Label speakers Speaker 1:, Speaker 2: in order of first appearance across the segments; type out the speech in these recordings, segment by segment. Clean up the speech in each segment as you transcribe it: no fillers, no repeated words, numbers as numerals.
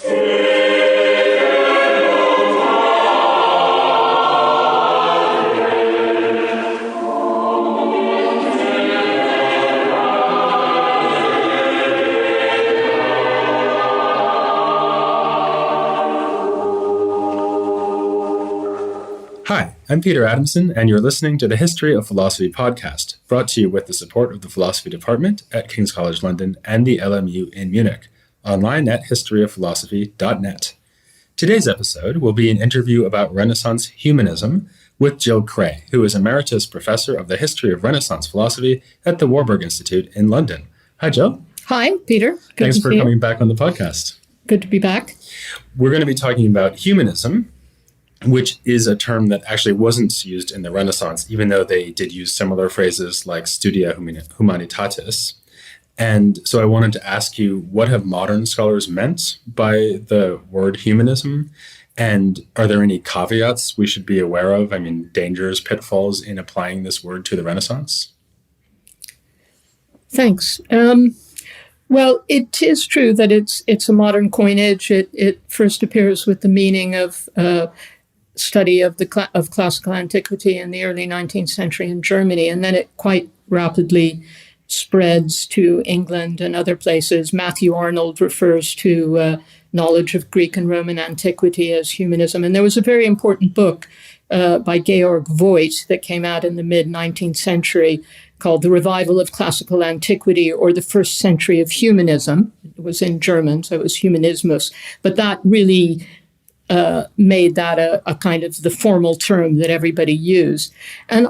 Speaker 1: Hi, I'm Peter Adamson, and you're listening to the History of Philosophy podcast, brought to you with the support of the Philosophy Department at King's College London and the LMU in Munich, online at historyofphilosophy.net. Today's episode will be an interview about Renaissance humanism with Jill Kraye, who is Emeritus Professor of the History of Renaissance Philosophy at the Warburg Institute in London. Hi, Jill.
Speaker 2: Hi, Peter.
Speaker 1: Thanks for coming back on the podcast.
Speaker 2: Good to be back.
Speaker 1: We're going to be talking about humanism, which is a term that actually wasn't used in the Renaissance, even though they did use similar phrases like studia humanitatis. And so I wanted to ask you, what have modern scholars meant by the word humanism? And are there any caveats we should be aware of? I mean, dangers, pitfalls in applying this word to the Renaissance?
Speaker 2: Thanks. Well, it is true that it's a modern coinage. It first appears with the meaning of study of classical antiquity in the early 19th century in Germany, and then it quite rapidly spreads to England and other places. Matthew Arnold refers to knowledge of Greek and Roman antiquity as humanism, and there was a very important book by Georg Voigt that came out in the mid-19th century called The Revival of Classical Antiquity, or the First Century of Humanism. It was in German, so it was Humanismus, but that really made that a kind of the formal term that everybody used. And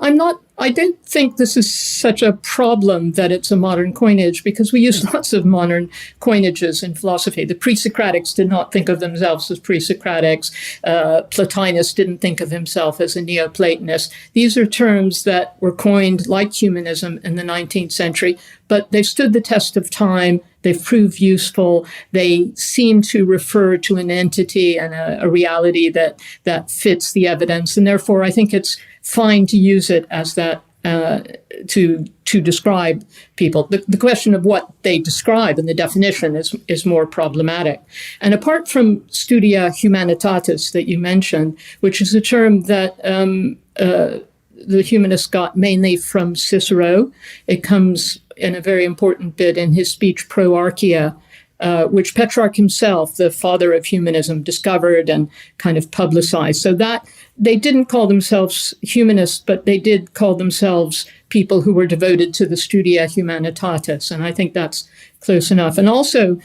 Speaker 2: I don't think this is such a problem that it's a modern coinage, because we use lots of modern coinages in philosophy. The pre-Socratics did not think of themselves as pre-Socratics. Plotinus didn't think of himself as a Neoplatonist. These are terms that were coined like humanism in the 19th century, but they've stood the test of time. They've proved useful. They seem to refer to an entity and a reality that fits the evidence. And therefore, I think it's fine to use it as that to describe people. The question of what they describe and the definition is more problematic. And apart from studia humanitatis that you mentioned, which is a term that the humanists got mainly from Cicero, it comes in a very important bit in his speech Pro Archia, which Petrarch himself, the father of humanism, discovered and kind of publicized. So that they didn't call themselves humanists, but they did call themselves people who were devoted to the studia humanitatis. And I think that's close enough. And also,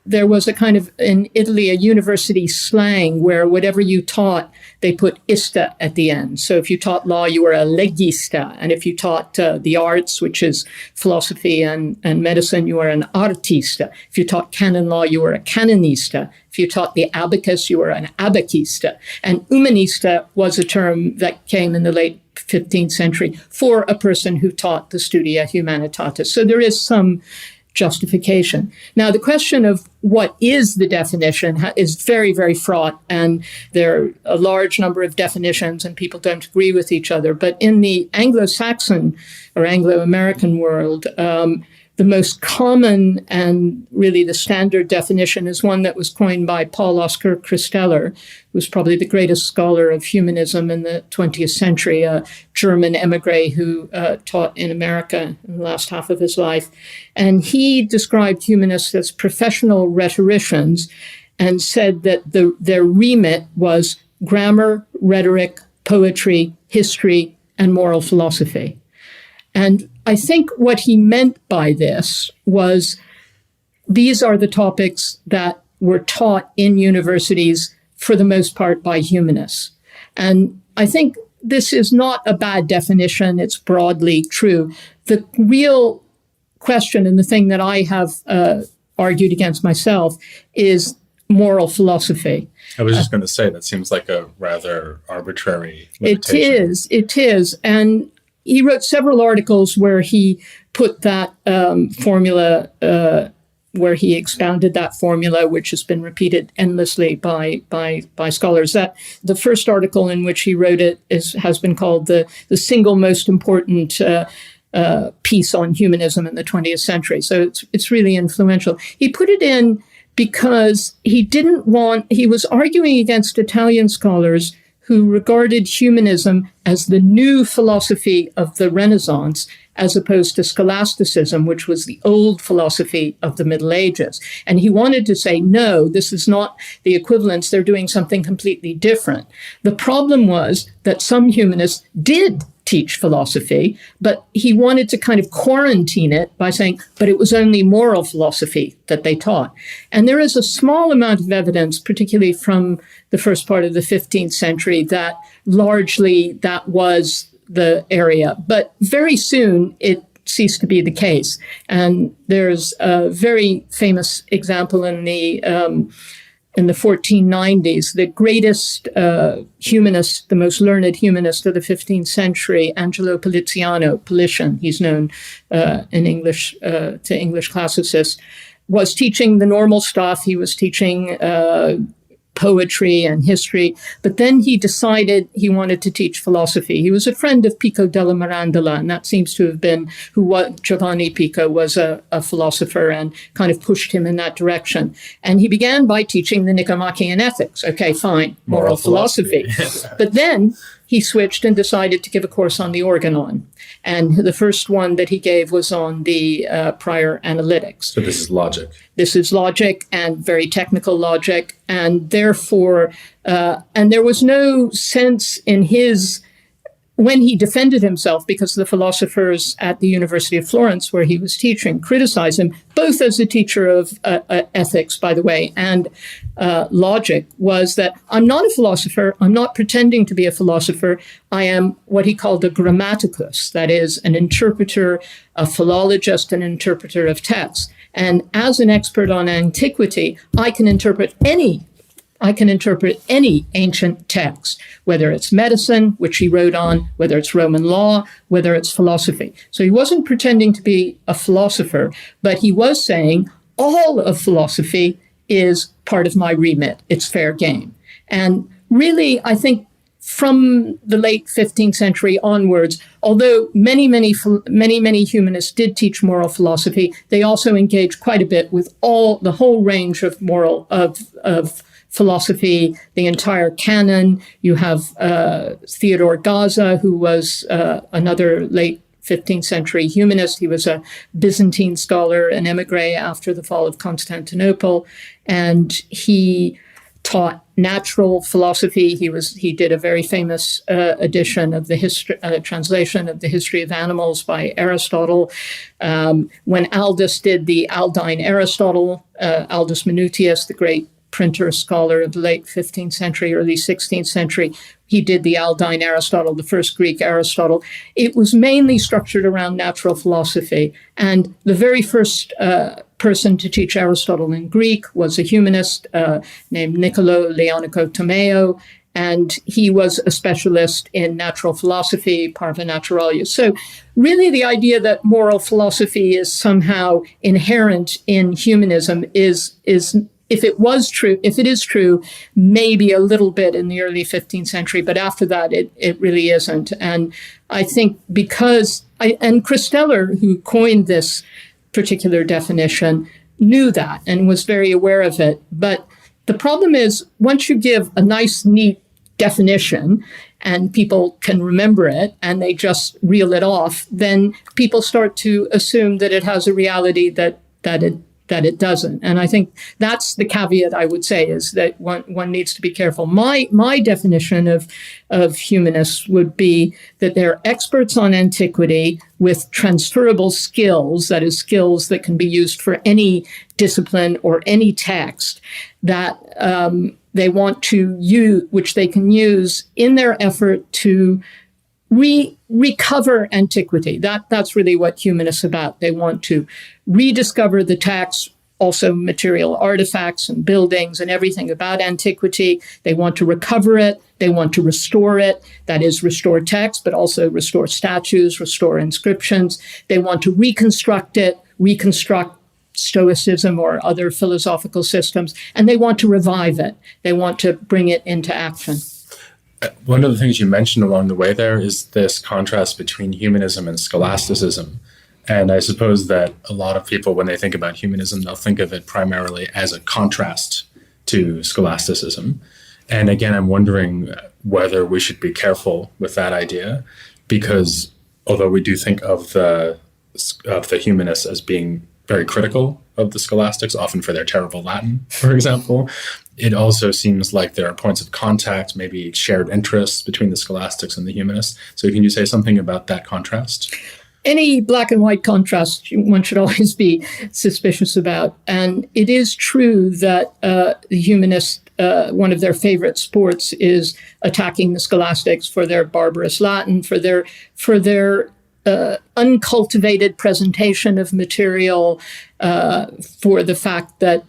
Speaker 2: there was a kind of, in Italy, a university slang where whatever you taught, they put ista at the end. So if you taught law, you were a legista. And if you taught the arts, which is philosophy and medicine, you were an artista. If you taught canon law, you were a canonista. If you taught the abacus, you were an abacista. And humanista was a term that came in the late 15th century for a person who taught the studia humanitatis. So there is some justification. Now, the question of what is the definition is very, very fraught, and there are a large number of definitions, and people don't agree with each other. But in the Anglo-Saxon or Anglo-American world, the most common and really the standard definition is one that was coined by Paul Oskar Christeller, who was probably the greatest scholar of humanism in the 20th century, a German emigre who taught in America in the last half of his life. And he described humanists as professional rhetoricians and said that their remit was grammar, rhetoric, poetry, history, and moral philosophy. And I think what he meant by this was these are the topics that were taught in universities for the most part by humanists. And I think this is not a bad definition. It's broadly true. The real question, and the thing that I have argued against myself, is moral philosophy.
Speaker 1: I was just going to say, that seems like a rather arbitrary limitation.
Speaker 2: It is. And he wrote several articles where he put that formula, where he expounded that formula, which has been repeated endlessly by scholars. That the first article in which he wrote it has been called the single most important piece on humanism in the 20th century. So it's really influential. He put it in because he was arguing against Italian scholars who regarded humanism as the new philosophy of the Renaissance, as opposed to scholasticism, which was the old philosophy of the Middle Ages. And he wanted to say, no, this is not the equivalence. They're doing something completely different. The problem was that some humanists did teach philosophy, but he wanted to kind of quarantine it by saying, but it was only moral philosophy that they taught. And there is a small amount of evidence, particularly from the first part of the 15th century, that largely that was the area. But very soon it ceased to be the case. And there's a very famous example in the 1490s, the greatest humanist, the most learned humanist of the 15th century, Angelo Politian, he's known in English to English classicists, was teaching the normal stuff. He was teaching poetry and history, but then he decided he wanted to teach philosophy. He was a friend of Pico della Mirandola, and that seems to have been Giovanni Pico was a philosopher and kind of pushed him in that direction. And he began by teaching the Nicomachean Ethics. Okay, fine, moral philosophy. But then he switched and decided to give a course on the organon. And the first one that he gave was on the prior analytics.
Speaker 1: So this is logic.
Speaker 2: This is logic, and very technical logic. And therefore, and there was no sense in his, when he defended himself, because the philosophers at the University of Florence, where he was teaching, criticized him, both as a teacher of ethics, by the way, and logic, was that I'm not a philosopher. I'm not pretending to be a philosopher. I am what he called a grammaticus, that is, an interpreter, a philologist, an interpreter of texts. And as an expert on antiquity, I can interpret any ancient text, whether it's medicine, which he wrote on, whether it's Roman law, whether it's philosophy. So he wasn't pretending to be a philosopher, but he was saying all of philosophy is part of my remit. It's fair game. And really, I think from the late 15th century onwards, although many humanists did teach moral philosophy, they also engaged quite a bit with the whole range of of philosophy, the entire canon. You have Theodor Gaza, who was another late 15th century humanist. He was a Byzantine scholar, an emigre after the fall of Constantinople, and he taught natural philosophy. He did a very famous edition of the translation of the History of Animals by Aristotle. When Aldus did the Aldine Aristotle, Aldus Manutius, the great printer, scholar of the late 15th century, early 16th century, he did the Aldine Aristotle, the first Greek Aristotle. It was mainly structured around natural philosophy. And the very first person to teach Aristotle in Greek was a humanist named Niccolò Leonico Tomeo, and he was a specialist in natural philosophy, parva naturalis. So really the idea that moral philosophy is somehow inherent in humanism is if it is true, maybe a little bit in the early 15th century, but after that, it really isn't. And I think and Christeller, who coined this particular definition, knew that and was very aware of it. But the problem is, once you give a nice, neat definition and people can remember it and they just reel it off, then people start to assume that it has a reality that it doesn't. And I think that's the caveat I would say, is that one needs to be careful. My definition of humanists would be that they're experts on antiquity with transferable skills, that is, skills that can be used for any discipline or any text, that they want to use, which they can use in their effort to recover antiquity. That's really what humanists are about. They want to rediscover the text, also material artifacts and buildings and everything about antiquity. They want to recover it. They want to restore it. That is, restore text, but also restore statues, restore inscriptions. They want to reconstruct it, reconstruct Stoicism or other philosophical systems, and they want to revive it. They want to bring it into action.
Speaker 1: One of the things you mentioned along the way there is this contrast between humanism and scholasticism. And I suppose that a lot of people, when they think about humanism, they'll think of it primarily as a contrast to scholasticism. And again, I'm wondering whether we should be careful with that idea, because although we do think of the humanists as being very critical of the scholastics, often for their terrible Latin, for example, it also seems like there are points of contact, maybe shared interests between the scholastics and the humanists. So can you say something about that contrast?
Speaker 2: Any black and white contrast one should always be suspicious about. And it is true that the humanists, one of their favorite sports is attacking the scholastics for their barbarous Latin, for their uncultivated presentation of material, for the fact that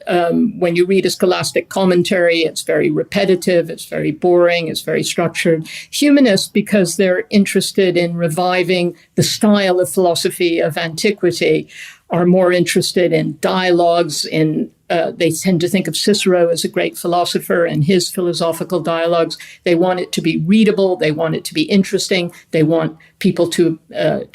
Speaker 2: when you read a scholastic commentary, it's very repetitive, it's very boring, it's very structured. Humanists, because they're interested in reviving the style of philosophy of antiquity, are more interested in dialogues, they tend to think of Cicero as a great philosopher and his philosophical dialogues. They want it to be readable. They want it to be interesting. They want people to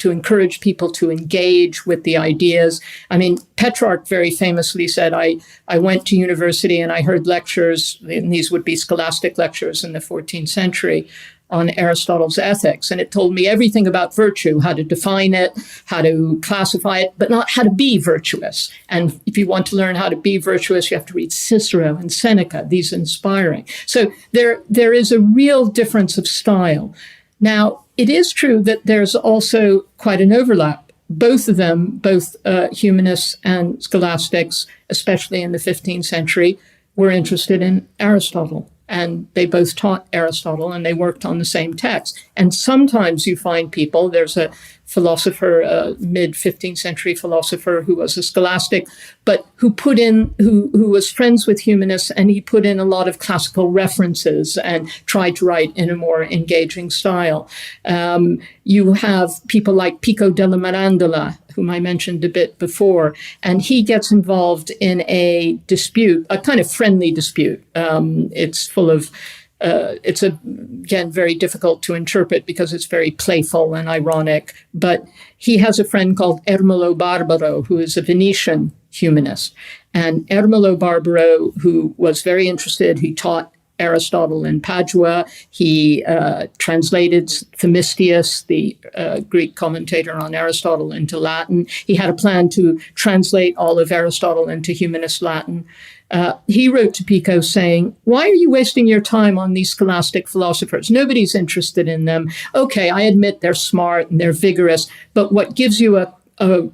Speaker 2: encourage people to engage with the ideas. I mean, Petrarch very famously said, I went to university and I heard lectures, and these would be scholastic lectures in the 14th century, on Aristotle's ethics. And it told me everything about virtue, how to define it, how to classify it, but not how to be virtuous. And if you want to learn how to be virtuous, you have to read Cicero and Seneca. These are inspiring. So there is a real difference of style. Now, it is true that there's also quite an overlap. Both of them, both humanists and scholastics, especially in the 15th century, were interested in Aristotle. And they both taught Aristotle, and they worked on the same text. And sometimes you find people, there's a philosopher, mid-15th century philosopher who was a scholastic, but who was friends with humanists, and he put in a lot of classical references and tried to write in a more engaging style. You have people like Pico della Mirandola, whom I mentioned a bit before, and he gets involved in a dispute, a kind of friendly dispute. It's full of, again, very difficult to interpret because it's very playful and ironic, but he has a friend called Ermolo Barbaro, who is a Venetian humanist. And Ermolo Barbaro, who was very interested, he taught Aristotle in Padua. He translated Themistius, the Greek commentator on Aristotle, into Latin. He had a plan to translate all of Aristotle into humanist Latin. He wrote to Pico saying, "Why are you wasting your time on these scholastic philosophers? Nobody's interested in them. Okay, I admit they're smart and they're vigorous, but what gives you a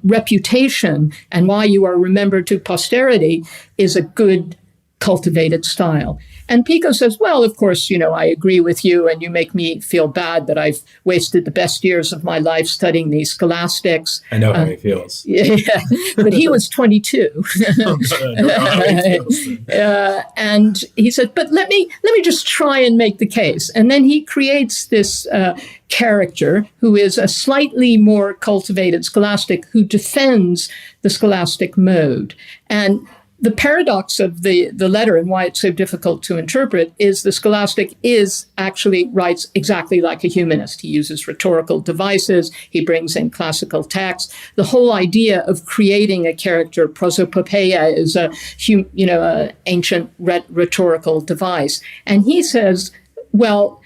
Speaker 2: reputation and why you are remembered to posterity is a good cultivated style." And Pico says, well, of course, I agree with you, and you make me feel bad that I've wasted the best years of my life studying these scholastics.
Speaker 1: I know how he feels.
Speaker 2: Yeah, but he was 22. And he said, but let me just try and make the case. And then he creates this character who is a slightly more cultivated scholastic who defends the scholastic mode. And the paradox of the letter and why it's so difficult to interpret is the scholastic actually writes exactly like a humanist. He uses rhetorical devices. He brings in classical texts. The whole idea of creating a character, prosopopeia, is a ancient rhetorical device. And he says, well,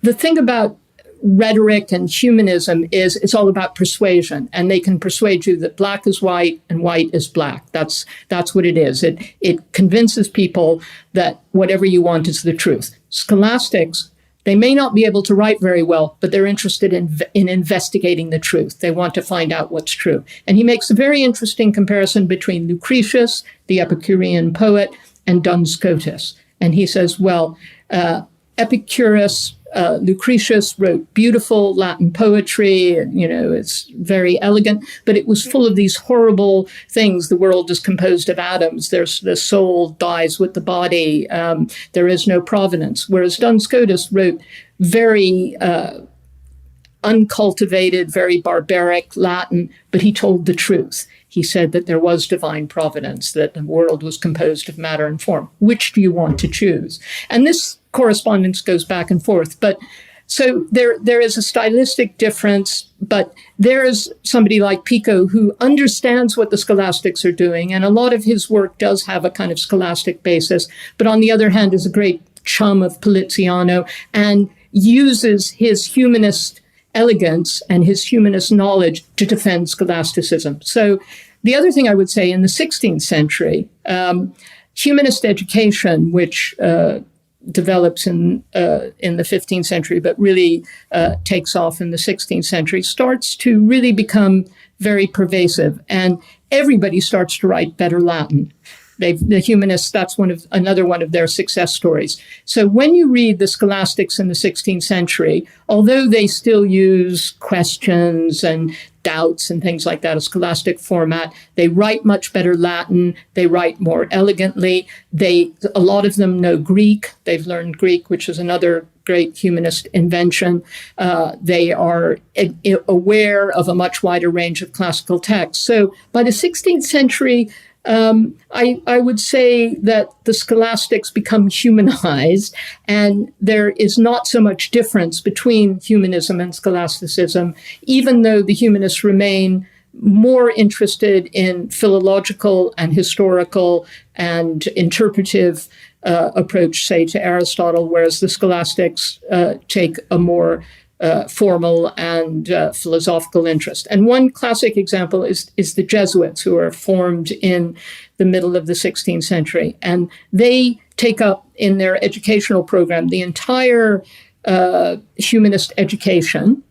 Speaker 2: the thing about rhetoric and humanism is it's all about persuasion, and they can persuade you that black is white and white is black. That's what it is. It convinces people that whatever you want is the truth. Scholastics, they may not be able to write very well, but they're interested in investigating the truth. They want to find out what's true. And he makes a very interesting comparison between Lucretius, the Epicurean poet, and Duns Scotus. And he says, well, Epicurus, Lucretius wrote beautiful Latin poetry, it's very elegant, but it was full of these horrible things. The world is composed of atoms. The soul dies with the body. There is no provenance. Whereas Duns Scotus wrote very uncultivated, very barbaric Latin, but he told the truth. He said that there was divine providence, that the world was composed of matter and form. Which do you want to choose? And this correspondence goes back and forth. But So there is a stylistic difference, but there is somebody like Pico who understands what the scholastics are doing, and a lot of his work does have a kind of scholastic basis, but on the other hand is a great chum of Politiano and uses his humanist elegance and his humanist knowledge to defend scholasticism. So the other thing I would say in the 16th century, humanist education, which develops in the 15th century, but really takes off in the 16th century, starts to really become very pervasive, and everybody starts to write better Latin. The humanists, that's another one of their success stories. So when you read the scholastics in the 16th century, although they still use questions and doubts and things like that, a scholastic format, they write much better Latin, they write more elegantly, a lot of them know Greek, they've learned Greek, which is another great humanist invention. They are aware of a much wider range of classical texts. So by the 16th century, I would say that the scholastics become humanized, and there is not so much difference between humanism and scholasticism, even though the humanists remain more interested in philological and historical and interpretive approach, say, to Aristotle, whereas the scholastics take a more formal and philosophical interest. And one classic example is the Jesuits, who are formed in the middle of the 16th century. And they take up in their educational program the entire humanist education,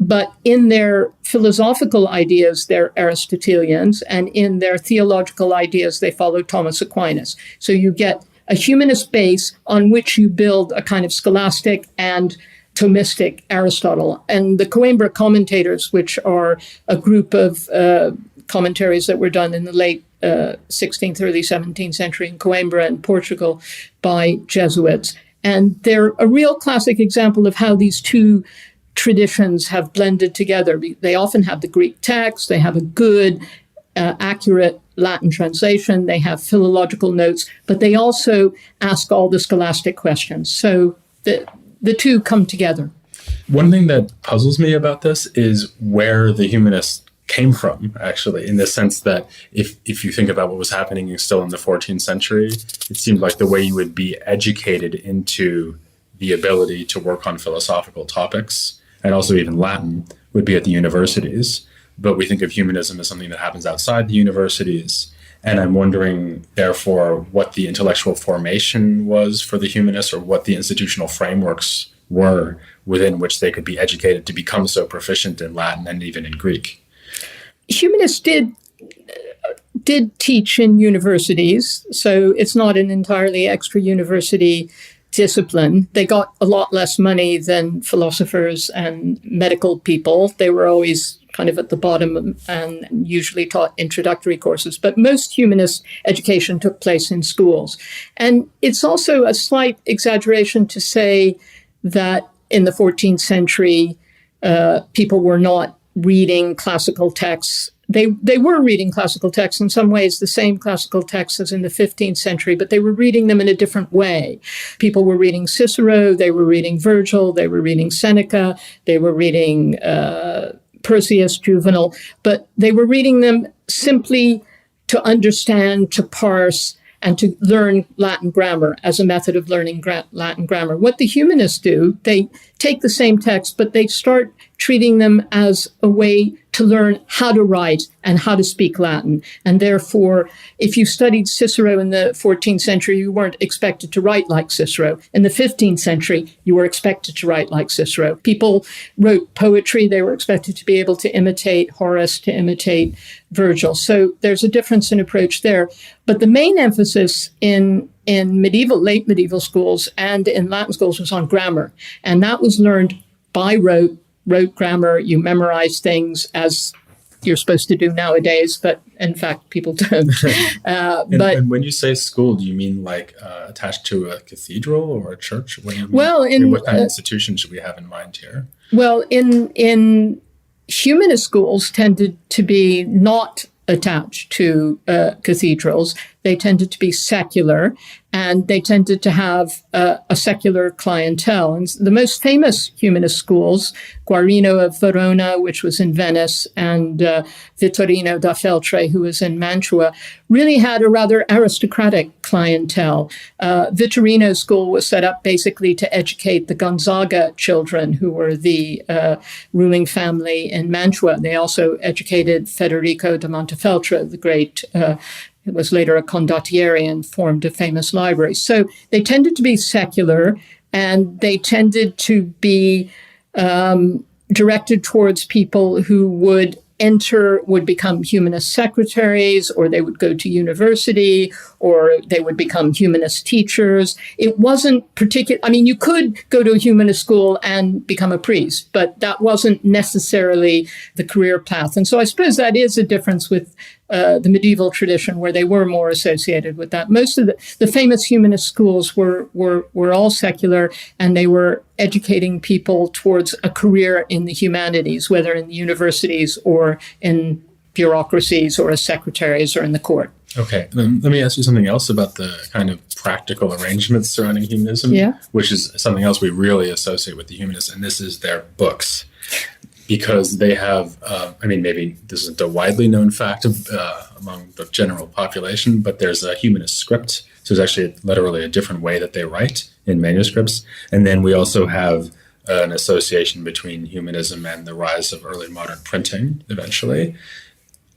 Speaker 2: but in their philosophical ideas, they're Aristotelians, and in their theological ideas, they follow Thomas Aquinas. So you get a humanist base on which you build a kind of scholastic and Thomistic Aristotle. And the Coimbra commentators, which are a group of commentaries that were done in the late 16th, early 17th century in Coimbra in Portugal by Jesuits. And they're a real classic example of how these two traditions have blended together. They often have the Greek text, they have a good, accurate Latin translation, they have philological notes, but they also ask all the scholastic questions. So the two come together.
Speaker 1: One thing that puzzles me about this is where the humanists came from, actually, in the sense that if you think about what was happening still in the 14th century, it seemed like the way you would be educated into the ability to work on philosophical topics, and also even Latin, would be at the universities. But we think of humanism as something that happens outside the universities. And I'm wondering, therefore, what the intellectual formation was for the humanists, or what the institutional frameworks were within which they could be educated to become so proficient in Latin and even in Greek.
Speaker 2: Humanists did teach in universities, so it's not an entirely extra university discipline. They got a lot less money than philosophers and medical people. They were always kind of at the bottom and usually taught introductory courses. But most humanist education took place in schools. And it's also a slight exaggeration to say that in the 14th century, people were not reading classical texts. They were reading classical texts, in some ways the same classical texts as in the 15th century, but they were reading them in a different way. People were reading Cicero, they were reading Virgil, they were reading Seneca, they were reading Persius, Juvenal, but they were reading them simply to understand, to parse, and to learn Latin grammar as a method of learning Latin grammar. What the humanists do, they take the same text, but they start treating them as a way to learn how to write and how to speak Latin. And therefore, if you studied Cicero in the 14th century, you weren't expected to write like Cicero. In the 15th century, you were expected to write like Cicero. People wrote poetry. They were expected to be able to imitate Horace, to imitate Virgil. So there's a difference in approach there. But the main emphasis in late medieval schools and in Latin schools was on grammar. And that was learned by rote grammar. You memorize things as you're supposed to do nowadays, but in fact, people don't.
Speaker 1: And when you say school, do you mean like attached to a cathedral or a church? What do you mean?
Speaker 2: Well,
Speaker 1: what kind of institution should we have in mind here?
Speaker 2: Well, in humanist schools tended to be not attached to cathedrals. They tended to be secular, And they tended to have a secular clientele. And the most famous humanist schools, Guarino of Verona, which was in Venice, and Vittorino da Feltre, who was in Mantua, really had a rather aristocratic clientele. Vittorino's school was set up basically to educate the Gonzaga children, who were the ruling family in Mantua. They also educated Federico da Montefeltro, the great it was later a condottiere and formed a famous library. So they tended to be secular, and they tended to be directed towards people who would become humanist secretaries, or they would go to university, or they would become humanist teachers. It wasn't particular. I mean, you could go to a humanist school and become a priest, but that wasn't necessarily the career path. And so I suppose that is a difference with the medieval tradition, where they were more associated with that. Most of the famous humanist schools were all secular, and they were educating people towards a career in the humanities, whether in the universities or in bureaucracies or as secretaries or in the court.
Speaker 1: Okay, then let me ask you something else about the kind of practical arrangements surrounding humanism, which is something else we really associate with the humanists, and this is their books. Because they have, maybe this isn't a widely known fact among the general population, but there's a humanist script. So there's actually literally a different way that they write in manuscripts. And then we also have an association between humanism and the rise of early modern printing eventually.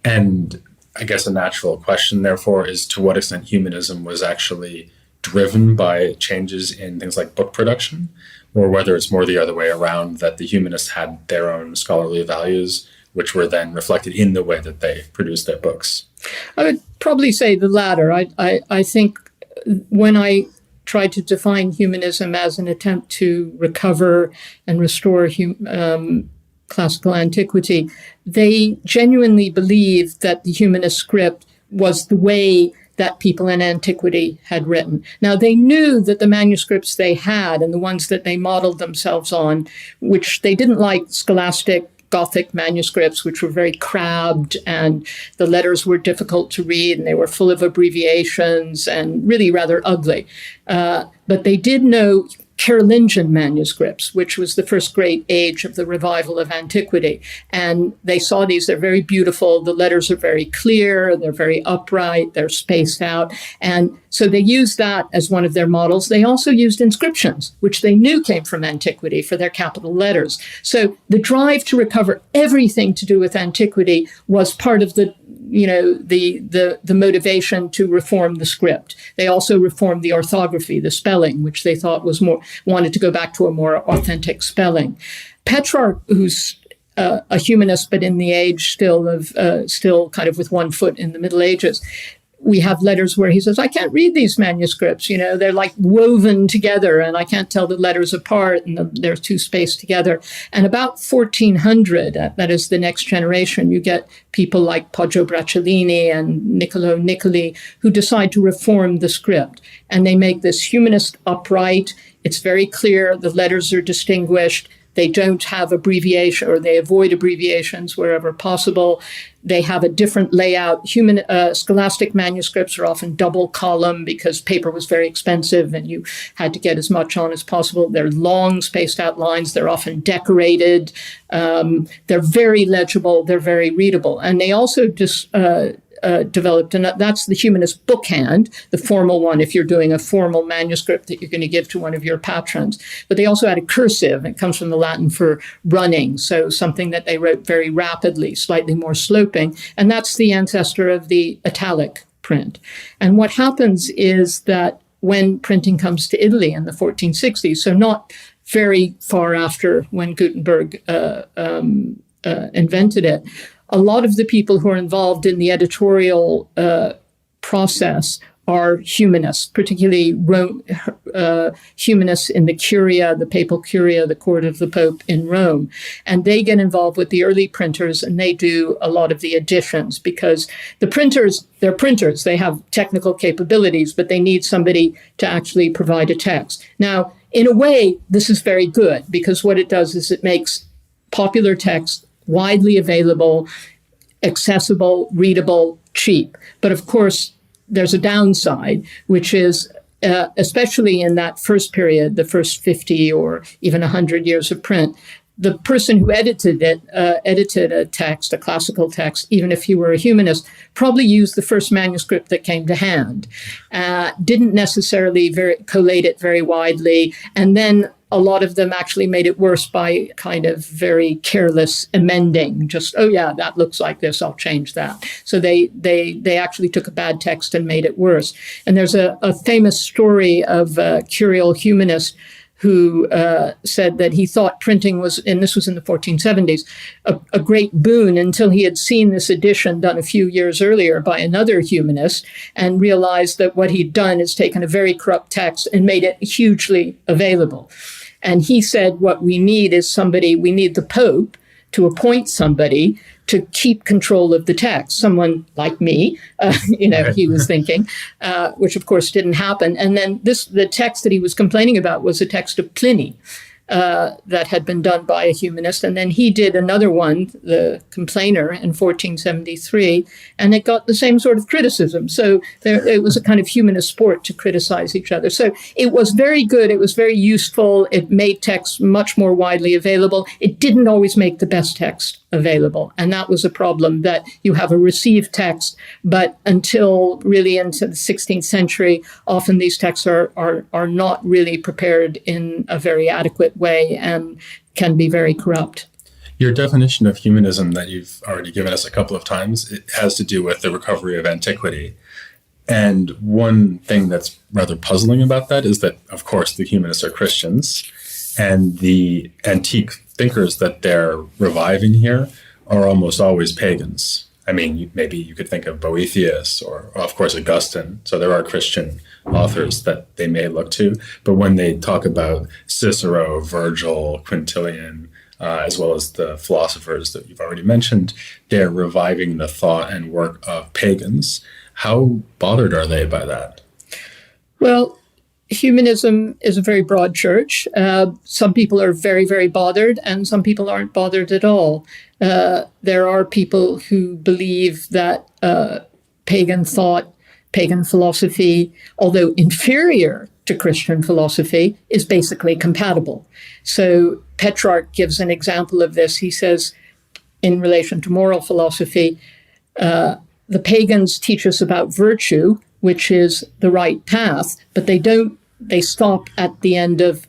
Speaker 1: And I guess a natural question, therefore, is to what extent humanism was actually driven by changes in things like book production, or whether it's more the other way around, that the humanists had their own scholarly values, which were then reflected in the way that they produced their books.
Speaker 2: I would probably say the latter. I think when I tried to define humanism as an attempt to recover and restore classical antiquity, they genuinely believed that the humanist script was the way that people in antiquity had written. Now, they knew that the manuscripts they had and the ones that they modeled themselves on, which they didn't like scholastic Gothic manuscripts, which were very crabbed, and the letters were difficult to read, and they were full of abbreviations and really rather ugly. But they did know Carolingian manuscripts, which was the first great age of the revival of antiquity. And they saw these, they're very beautiful. The letters are very clear. They're very upright. They're spaced out. And so they used that as one of their models. They also used inscriptions, which they knew came from antiquity, for their capital letters. So the drive to recover everything to do with antiquity was part of the motivation to reform the script. They also reformed the orthography, the spelling, which they thought wanted to go back to a more authentic spelling. Petrarch, who's a humanist, but in the age still kind of with one foot in the Middle Ages, we have letters where he says, I can't read these manuscripts. They're like woven together, and I can't tell the letters apart, and they're too spaced together. And about 1400, that is the next generation, you get people like Poggio Bracciolini and Niccolo Niccoli, who decide to reform the script. And they make this humanist upright. It's very clear. The letters are distinguished. They don't have abbreviation, or they avoid abbreviations wherever possible. They have a different layout. Scholastic manuscripts are often double column because paper was very expensive and you had to get as much on as possible. They're long spaced out lines. They're often decorated. They're very legible. They're very readable. And they also developed, and that's the humanist bookhand, the formal one, if you're doing a formal manuscript that you're going to give to one of your patrons. But they also had a cursive. It comes from the Latin for running, so something that they wrote very rapidly, slightly more sloping, and that's the ancestor of the italic print. And what happens is that when printing comes to Italy in the 1460s, so not very far after when Gutenberg invented it, a lot of the people who are involved in the editorial process are humanists, particularly humanists in the Curia, the papal Curia, the court of the Pope in Rome. And they get involved with the early printers, and they do a lot of the editions, because the printers, they're printers. They have technical capabilities, but they need somebody to actually provide a text. Now, in a way, this is very good, because what it does is it makes popular text widely available, accessible, readable, cheap. But of course, there's a downside, which is especially in that first period, the first 50 or even 100 years of print, the person who edited a text, a classical text, even if he were a humanist, probably used the first manuscript that came to hand, didn't necessarily collate it very widely, and then a lot of them actually made it worse by kind of very careless amending. Just, oh yeah, that looks like this, I'll change that. So they actually took a bad text and made it worse. And there's a famous story of a curial humanist who said that he thought printing was, and this was in the 1470s, a great boon until he had seen this edition done a few years earlier by another humanist and realized that what he'd done is taken a very corrupt text and made it hugely available. And he said, what we need is we need the Pope to appoint somebody to keep control of the text, someone like me, he was thinking, which of course didn't happen. And then the text that he was complaining about was a text of Pliny that had been done by a humanist. And then he did another one, the Complainer, in 1473, and it got the same sort of criticism. So it was a kind of humanist sport to criticize each other. So it was very good. It was very useful. It made text much more widely available. It didn't always make the best text available. And that was a problem, that you have a received text, but until really into the 16th century, often these texts are not really prepared in a very adequate way and can be very corrupt.
Speaker 1: Your definition of humanism that you've already given us a couple of times, it has to do with the recovery of antiquity. And one thing that's rather puzzling about that is that, of course, the humanists are Christians, and the antique thinkers that they're reviving here are almost always pagans. I mean, maybe you could think of Boethius or, of course, Augustine. So there are Christian authors that they may look to. But when they talk about Cicero, Virgil, Quintilian, as well as the philosophers that you've already mentioned, they're reviving the thought and work of pagans. How bothered are they by that?
Speaker 2: Well, humanism is a very broad church. Some people are very, very bothered, and some people aren't bothered at all. There are people who believe that pagan thought, pagan philosophy, although inferior to Christian philosophy, is basically compatible. So Petrarch gives an example of this. He says, in relation to moral philosophy, the pagans teach us about virtue, which is the right path, but they stop at the end of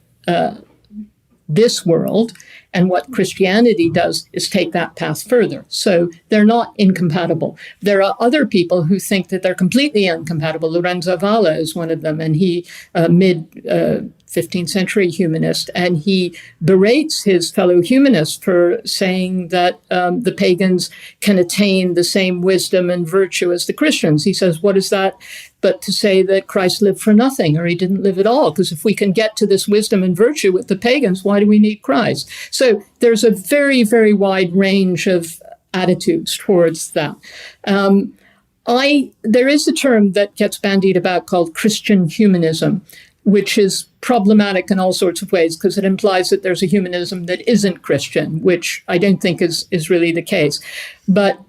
Speaker 2: this world. And what Christianity does is take that path further. So they're not incompatible. There are other people who think that they're completely incompatible. Lorenzo Valla is one of them, and he, mid-15th century humanist, and he berates his fellow humanists for saying that the pagans can attain the same wisdom and virtue as the Christians. He says, what is that but to say that Christ lived for nothing, or he didn't live at all? Because if we can get to this wisdom and virtue with the pagans, why do we need Christ? So there's a very, very wide range of attitudes towards that. There is a term that gets bandied about called Christian humanism, which is problematic in all sorts of ways because it implies that there's a humanism that isn't Christian, which I don't think is really the case. But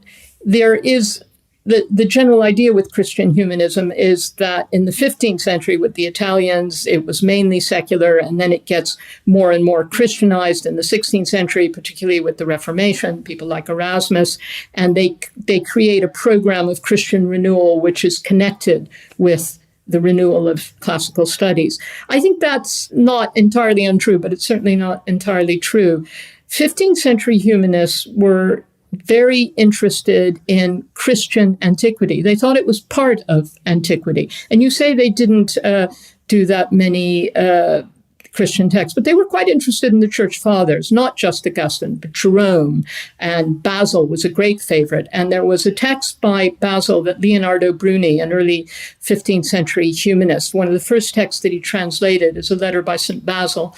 Speaker 2: there is the general idea with Christian humanism is that in the 15th century with the Italians, it was mainly secular, and then it gets more and more Christianized in the 16th century, particularly with the Reformation, people like Erasmus, and they create a program of Christian renewal which is connected with the renewal of classical studies. I think that's not entirely untrue, but it's certainly not entirely true. 15th century humanists were very interested in Christian antiquity. They thought it was part of antiquity. And you say they didn't do that many Christian texts, but they were quite interested in the church fathers, not just Augustine, but Jerome, and Basil was a great favorite. And there was a text by Basil that Leonardo Bruni, an early 15th century humanist, one of the first texts that he translated is a letter by St. Basil,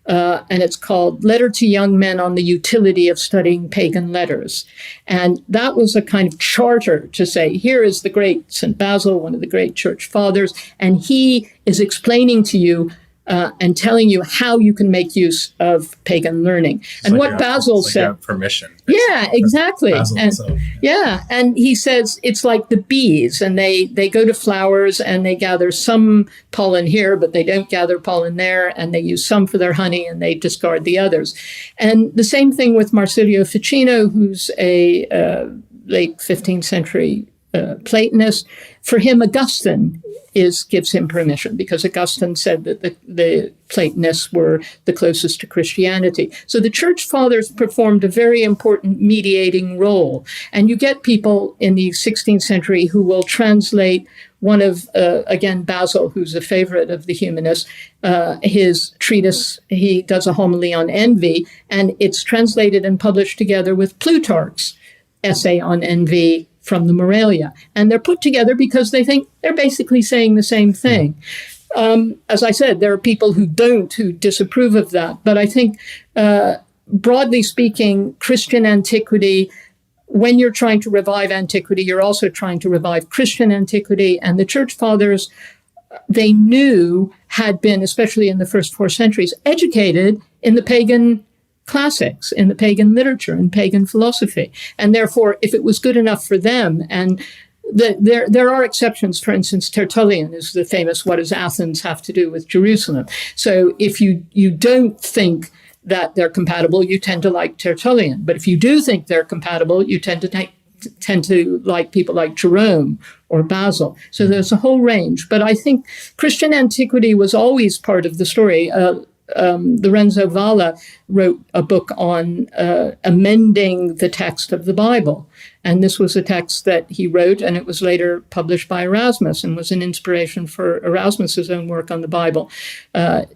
Speaker 2: and it's called Letter to Young Men on the Utility of Studying Pagan Letters. And that was a kind of charter to say, here is the great St. Basil, one of the great church fathers, and he is explaining to you and telling you how you can make use of pagan learning. And what Basil said,
Speaker 1: permission.
Speaker 2: Yeah, exactly. And he says it's like the bees, and they go to flowers and they gather some pollen here, but they don't gather pollen there, and they use some for their honey and they discard the others. And the same thing with Marsilio Ficino, who's a late 15th century Platonist. For him, Augustine gives him permission, because Augustine said that the Platonists were the closest to Christianity. So the church fathers performed a very important mediating role. And you get people in the 16th century who will translate one of, again, Basil, who's a favorite of the humanists, his treatise. He does a homily on envy, and it's translated and published together with Plutarch's essay on envy from the Moralia. And they're put together because they think they're basically saying the same thing. As I said, there are people who disapprove of that. But I think, broadly speaking, Christian antiquity, when you're trying to revive antiquity, you're also trying to revive Christian antiquity. And the church fathers, they knew, had been, especially in the first 4 centuries, educated in the pagan classics, in the pagan literature and pagan philosophy. And therefore, if it was good enough for them, and there are exceptions. For instance, Tertullian is the famous, what does Athens have to do with Jerusalem? So if you don't think that they're compatible, you tend to like Tertullian. But if you do think they're compatible, you tend to like people like Jerome or Basil. So there's a whole range. But I think Christian antiquity was always part of the story. Lorenzo Valla wrote a book on amending the text of the Bible. And this was a text that he wrote, and it was later published by Erasmus and was an inspiration for Erasmus's own work on the Bible.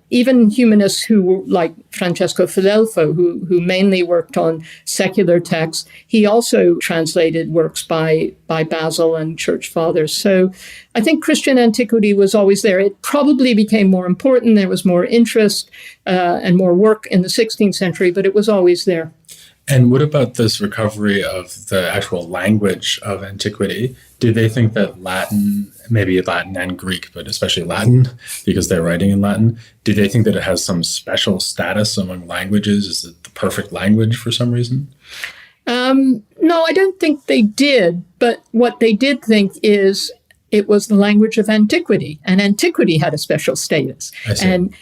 Speaker 2: Even humanists who, like Francesco Filelfo, who mainly worked on secular texts, he also translated works by Basil and church fathers. So I think Christian antiquity was always there. It probably became more important. There was more interest and more work in the 16th century, but it was always there.
Speaker 1: And what about this recovery of the actual language of antiquity? Did they think that Latin, maybe Latin and Greek, but especially Latin, because they're writing in Latin, did they think that it has some special status among languages? Is it the perfect language for some reason?
Speaker 2: No, I don't think they did. But what they did think is it was the language of antiquity, and antiquity had a special status.
Speaker 1: I see.
Speaker 2: And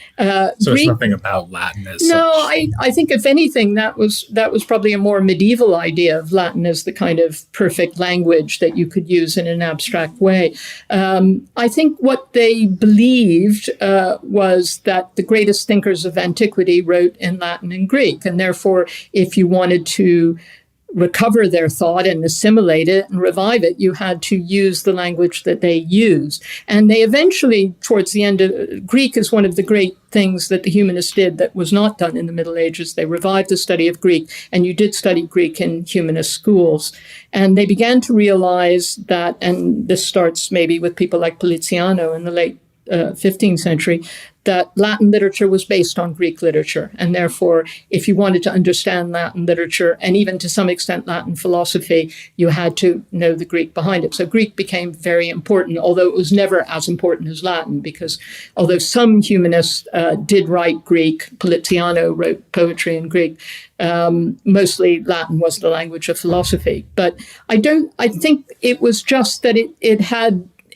Speaker 1: so
Speaker 2: Greek,
Speaker 1: it's nothing about Latin as
Speaker 2: no,
Speaker 1: such.
Speaker 2: I think if anything, that was probably a more medieval idea of Latin as the kind of perfect language that you could use in an abstract way. I think what they believed was that the greatest thinkers of antiquity wrote in Latin and Greek, and therefore, if you wanted to recover their thought and assimilate it and revive it, you had to use the language that they used. And they eventually, towards the end of Greek is one of the great things that the humanists did that was not done in the Middle Ages. They revived the study of Greek, and you did study Greek in humanist schools. And they began to realize that, and this starts maybe with people like Politiano in the late 15th century, that Latin literature was based on Greek literature. And therefore, if you wanted to understand Latin literature, and even to some extent Latin philosophy, you had to know the Greek behind it. So Greek became very important, although it was never as important as Latin, because although some humanists did write Greek, Politiano wrote poetry in Greek, mostly Latin was the language of philosophy. But I think it was just that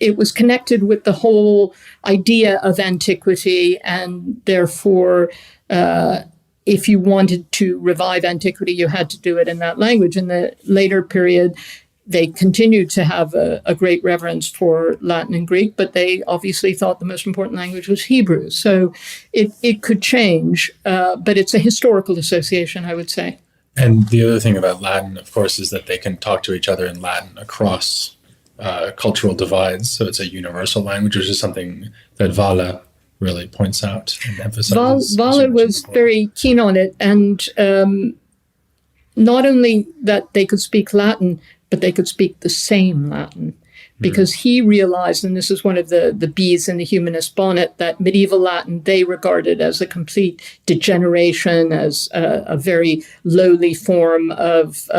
Speaker 2: it was connected with the whole idea of antiquity, and therefore, if you wanted to revive antiquity, you had to do it in that language. In the later period, they continued to have a great reverence for Latin and Greek, but they obviously thought the most important language was Hebrew. So it could change, but it's a historical association, I would say.
Speaker 1: And the other thing about Latin, of course, is that they can talk to each other in Latin across cultural divides. So it's a universal language, which is something that Valla really points out and emphasizes.
Speaker 2: Valla was very keen on it. And not only that they could speak Latin, but they could speak the same Latin. Because he realized, and this is one of the bees in the humanist bonnet, that medieval Latin they regarded as a complete degeneration, as a very lowly form of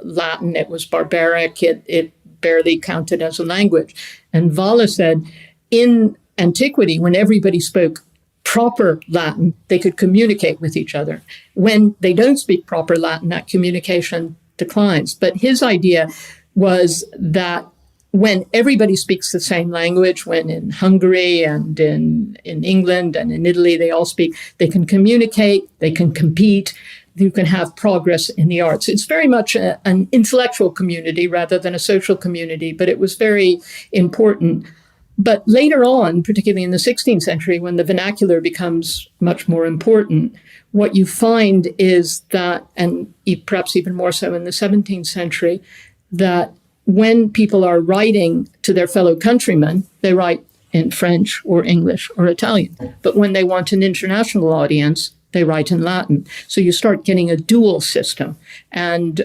Speaker 2: Latin. It was barbaric. It barely counted as a language. And Valla said, in antiquity, when everybody spoke proper Latin, they could communicate with each other. When they don't speak proper Latin, that communication declines. But his idea was that when everybody speaks the same language, when in Hungary and in England and in Italy, they all speak, they can communicate, they can compete, you can have progress in the arts. It's very much an intellectual community rather than a social community, but it was very important. But later on, particularly in the 16th century, when the vernacular becomes much more important, what you find is that, and perhaps even more so in the 17th century, that when people are writing to their fellow countrymen, they write in French or English or Italian. But when they want an international audience, they write in Latin. So you start getting a dual system. And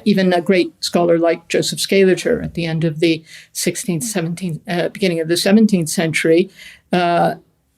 Speaker 2: even a great scholar like Joseph Scaliger at the end of the 16th, 17th, beginning of the 17th century,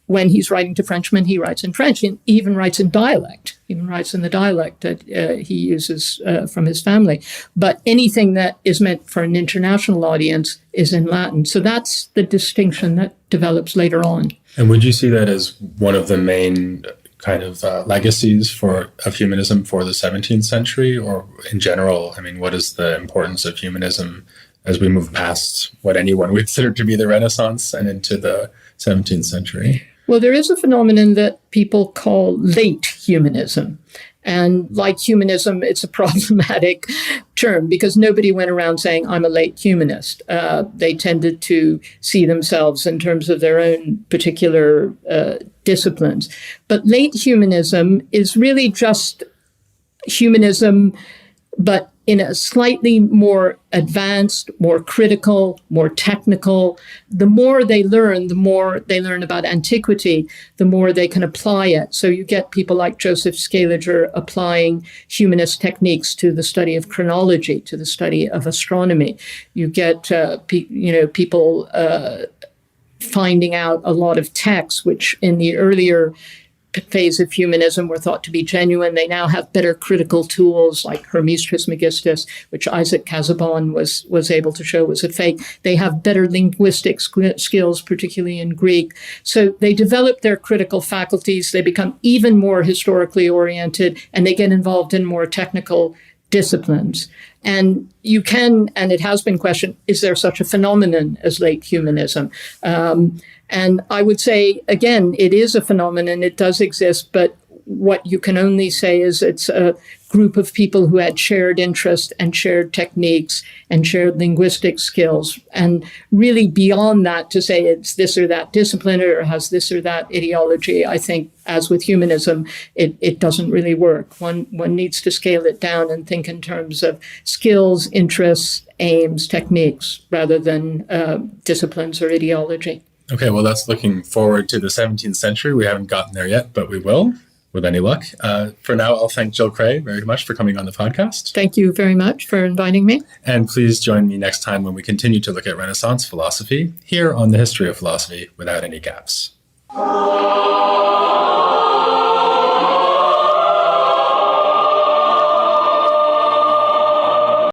Speaker 2: when he's writing to Frenchmen, he writes in French and even writes in dialect, even writes in the dialect that he uses from his family. But anything that is meant for an international audience is in Latin. So that's the distinction that develops later on.
Speaker 1: And would you see that as one of the main kind of legacies of humanism for the 17th century, or in general? I mean, what is the importance of humanism as we move past what anyone would consider to be the Renaissance and into the 17th century?
Speaker 2: Well, there is a phenomenon that people call late humanism. And like humanism, it's a problematic term because nobody went around saying, I'm a late humanist. They tended to see themselves in terms of their own particular disciplines. But late humanism is really just humanism, but in a slightly more advanced, more critical, more technical. The more they learn about antiquity, the more they can apply it. So you get people like Joseph Scaliger applying humanist techniques to the study of chronology, to the study of astronomy. You get people finding out a lot of texts, which in the earlier phase of humanism were thought to be genuine. They now have better critical tools like Hermes Trismegistus, which Isaac Casaubon was able to show was a fake. They have better linguistic skills, particularly in Greek. So they develop their critical faculties. They become even more historically oriented, and they get involved in more technical disciplines. And you can, and it has been questioned, is there such a phenomenon as late humanism? And I would say, again, it is a phenomenon. It does exist, but what you can only say is it's a group of people who had shared interest and shared techniques and shared linguistic skills. And really beyond that, to say it's this or that discipline or has this or that ideology, I think, as with humanism, it doesn't really work. One needs to scale it down and think in terms of skills, interests, aims, techniques, rather than disciplines or ideology.
Speaker 1: Okay, well, that's looking forward to the 17th century. We haven't gotten there yet, but we will, with any luck. For now, I'll thank Jill Kraye very much for coming on the podcast.
Speaker 2: Thank you very much for inviting me.
Speaker 1: And please join me next time when we continue to look at Renaissance philosophy here on the History of Philosophy Without Any Gaps.